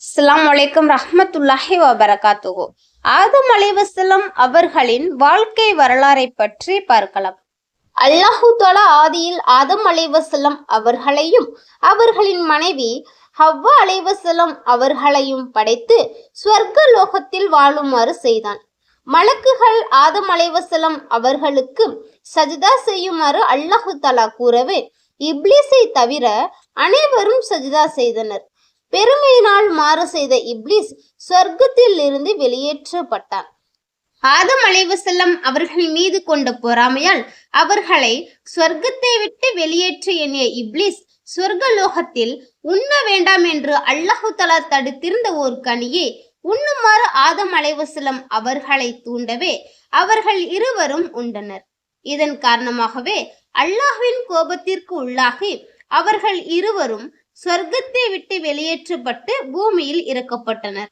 அஸ்ஸலாமு அலைக்கும் ரஹ்மத்துல்லாஹி வபரகாத்துஹு. ஆதம் அலைஹிஸ்ஸலாம் அவர்களின் வாழ்க்கை வரலாறை பற்றி பார்க்கலாம். அல்லாஹு தஆலா ஆதியில் ஆதம் அலைஹிஸ்ஸலாம் அவர்களையும் அவர்களின் மனைவி ஹவ்வா அலைஹிஸ்ஸலாம் அவர்களையும் படைத்து ஸ்வர்க்க லோகத்தில் வாழுமாறு செய்தான். மலக்குகள் ஆதம் அலைஹிஸ்ஸலாம் அவர்களுக்கு சஜ்தா செய்யுமாறு அல்லாஹு தஆலா கூறவே இப்லீஸை தவிர அனைவரும் சஜ்தா செய்தனர். பெருமையினால் மாறு செய்த இப்லீஸ் சொர்க்கத்தில் இருந்து வெளியேற்றப்பட்டான். ஆதம் அலைஹிஸ்ஸலாம் அவர்கள் மீது கொண்ட பொறாமையால் அவர்களை சொர்க்கத்தை விட்டு வெளியேற்ற எண்ணிய இப்லீஸ் சொர்க்கலோகத்தில் உண்ண வேண்டாம் என்று அல்லாஹு தஆலா தடுத்திருந்த ஒரு கனியை உண்ணுமாறு ஆதம் அலைஹிஸ்ஸலாம் அவர்களை தூண்டவே அவர்கள் இருவரும் உண்டனர். இதன் காரணமாகவே அல்லாஹ்வின் கோபத்திற்கு உள்ளாகி அவர்கள் இருவரும் சொர்க்கத்தை விட்டு வெளியேற்றப்பட்டு பூமியில் இறக்கப்பட்டனர்.